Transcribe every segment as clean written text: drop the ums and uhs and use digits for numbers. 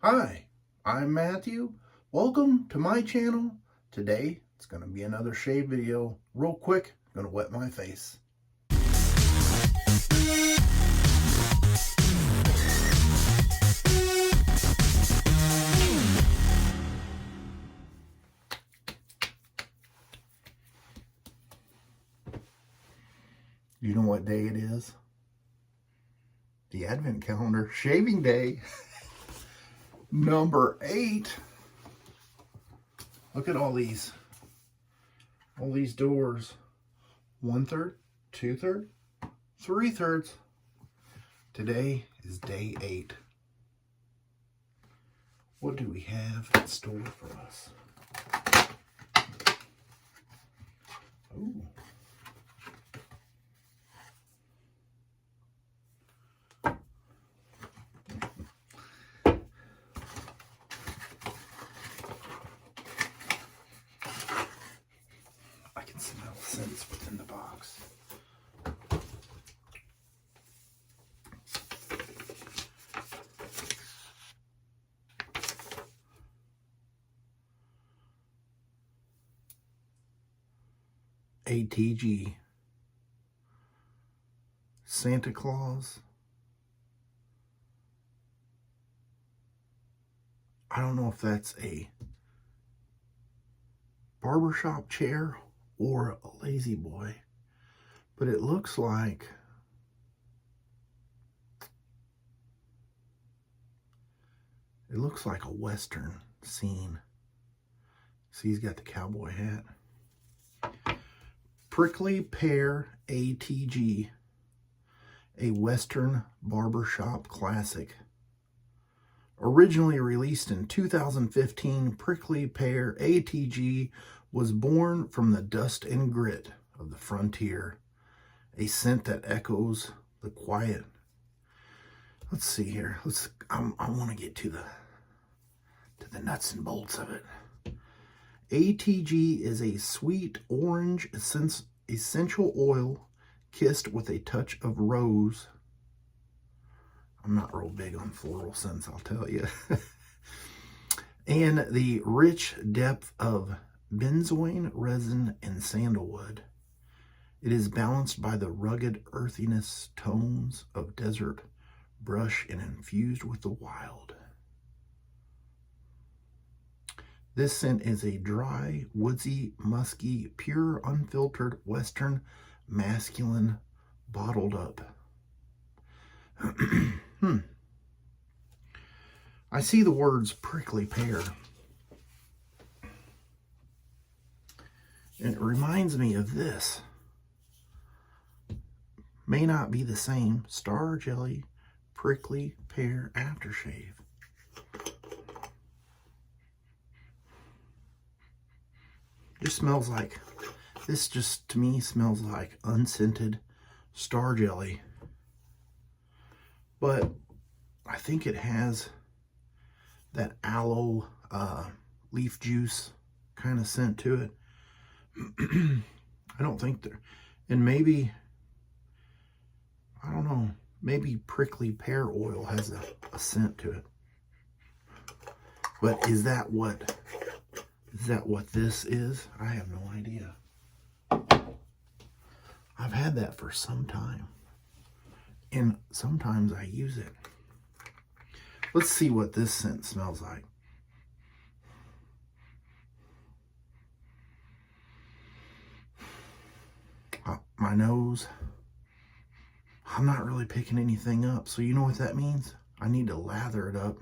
Hi, I'm Matthew. Welcome to my channel. Today, it's going to be another shave video. Real quick, I'm going to wet my face. You know what day it is? The Advent calendar, shaving day. Number 8. Look at all these doors. 1/3, 2/3, 3/3. Today is day 8. What do we have in store for us? Ooh. I can smell scents within the box. ATG Santa Claus. I don't know if that's a barbershop chair or a lazy boy, but it looks like a Western scene. See, he's got the cowboy hat. Prickly Pear ATG, a Western barbershop classic. Originally released in 2015, Prickly Pear ATG was born from the dust and grit of the frontier, a scent that echoes the quiet. Let's see here. I want to get to the nuts and bolts of it. ATG is a sweet orange essential oil kissed with a touch of rose. I'm not real big on floral scents, I'll tell you. And the rich depth of benzoin resin and sandalwood. It is balanced by the rugged earthiness tones of desert brush and infused with the wild. This scent is a dry, woodsy, musky, pure, unfiltered, Western, masculine, bottled up. I see the words prickly pear. And it reminds me of this. May not be the same. Star Jelly Prickly Pear Aftershave. Just smells like, this just to me smells like unscented Star Jelly. But I think it has that aloe leaf juice kind of scent to it. I don't think there, and maybe, I don't know, maybe prickly pear oil has a scent to it. But is that what this is? I have no idea. I've had that for some time, and sometimes I use it. Let's see what this scent smells like. My nose. I'm not really picking anything up, so you know what that means? I need to lather it up.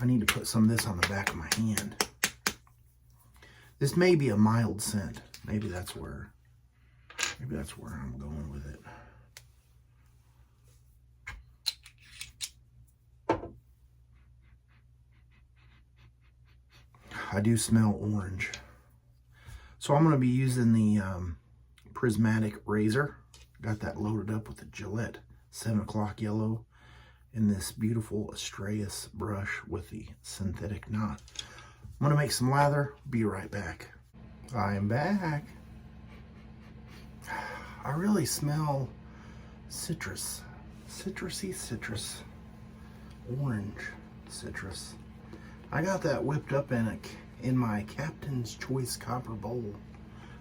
I need to put some of this on the back of my hand. This may be a mild scent. Maybe that's where I'm going with it. I do smell orange. So I'm going to be using the Prismatic Razor. Got that loaded up with the Gillette 7 o'clock yellow and this beautiful Atreus brush with the synthetic knot. I'm going to make some lather. Be right back. I'm back. I really smell citrus. Citrusy citrus. orange citrus. I got that whipped up in my Captain's Choice copper bowl.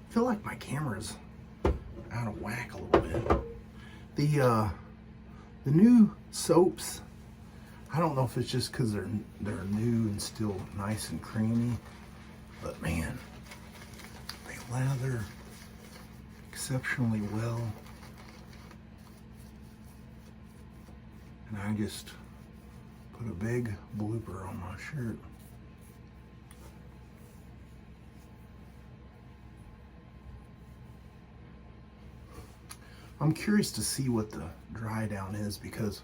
I feel like my camera's out of whack a little bit. The new soaps, I don't know if it's just because they're new and still nice and creamy, but man, they lather exceptionally well. And I just put a big blooper on my shirt. I'm curious to see what the dry down is, because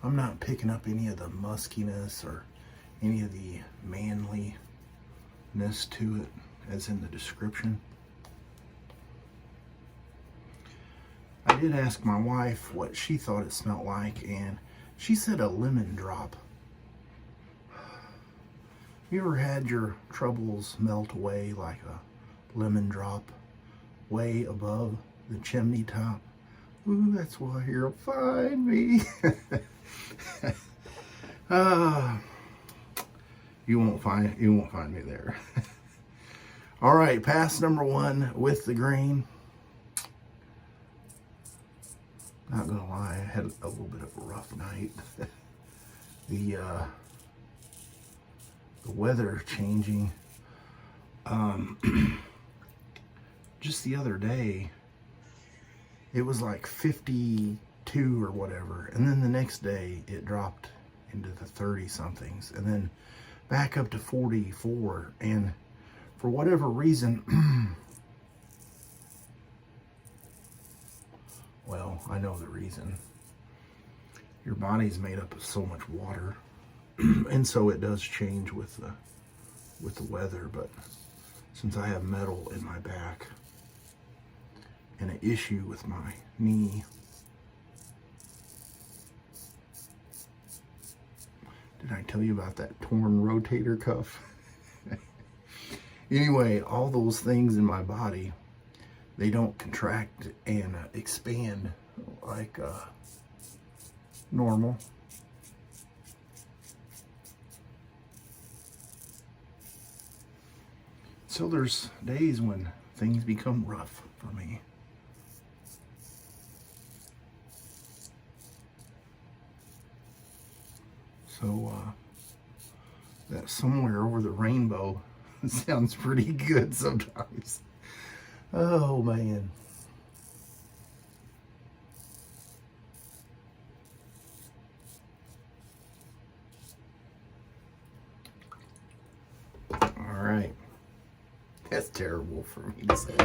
I'm not picking up any of the muskiness or any of the manliness to it as in the description. I did ask my wife what she thought it smelled like, and she said a lemon drop. You ever had your troubles melt away like a lemon drop way above the chimney top? Ooh, that's why you'll find me. You won't find me there. All right, pass number 1 with the grain. Not gonna lie, I had a little bit of a rough night. The weather changing. Just the other day, it was like 52 or whatever, and then the next day it dropped into the 30 somethings, and then back up to 44. And for whatever reason, well, I know the reason. Your body's made up of so much water, and so it does change with the weather. But since I have metal in my back and an issue with my knee, did I tell you about that torn rotator cuff? Anyway, all those things in my body, they don't contract and expand like normal. So there's days when things become rough for me. So that somewhere over the rainbow sounds pretty good sometimes. Oh man. All right. That's terrible for me to say.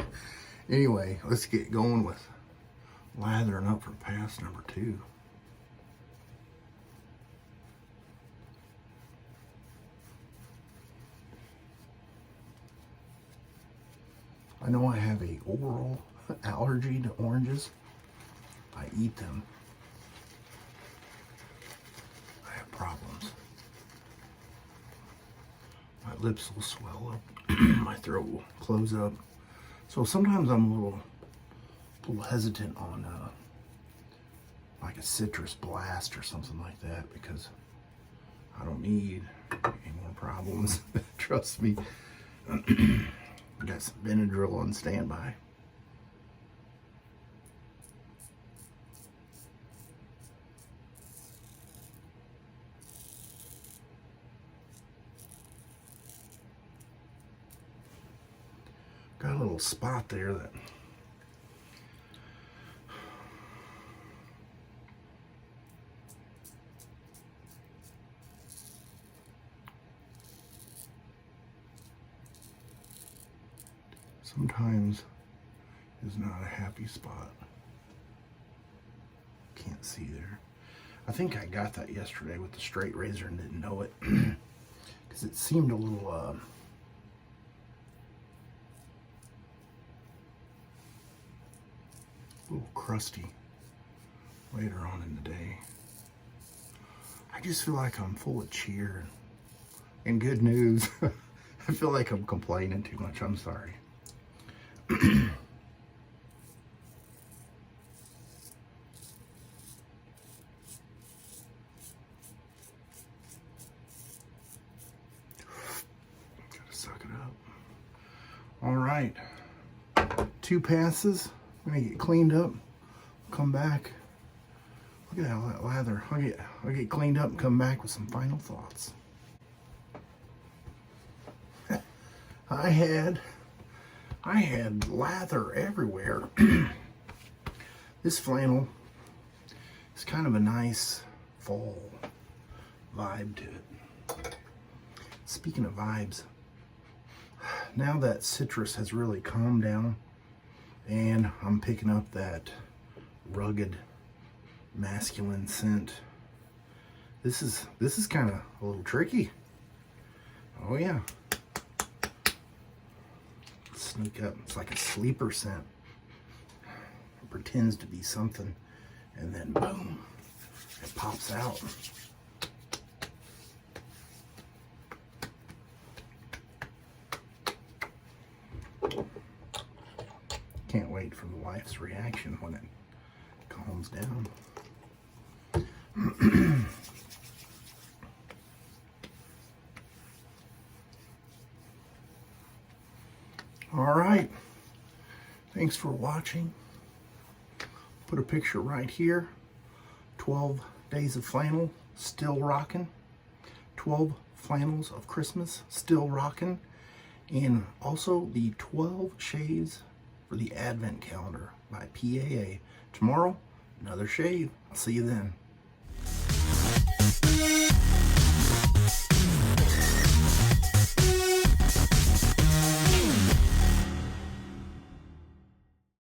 Anyway, let's get going with lathering up for pass number 2. I know I have a oral allergy to oranges. I eat them, I have problems. My lips will swell up, my throat will close up. So sometimes I'm a little hesitant on like a citrus blast or something like that, because I don't need any more problems. Trust me. I got some Benadryl on standby. Got a little spot there that sometimes is not a happy spot. Can't see there. I think I got that yesterday with the straight razor and didn't know it, because it seemed a little crusty later on in the day. I just feel like I'm full of cheer and good news. I feel like I'm complaining too much. I'm sorry. right, 2 passes. I'm gonna get cleaned up, come back. Look at all that lather. I'll get cleaned up and come back with some final thoughts. I had lather everywhere. This flannel is kind of a nice fall vibe to it. Speaking of vibes, now that citrus has really calmed down and I'm picking up that rugged masculine scent, this is kind of a little tricky. Oh yeah. Sneak up. It's like a sleeper scent. It pretends to be something and then boom, it pops out. Can't wait for the wife's reaction when it calms down. All right, thanks for watching. Put a picture right here. 12 days of flannel, still rocking. 12 flannels of Christmas, still rocking. And also the 12 shaves for the Advent calendar by PAA. Tomorrow, another shave. I'll see you then.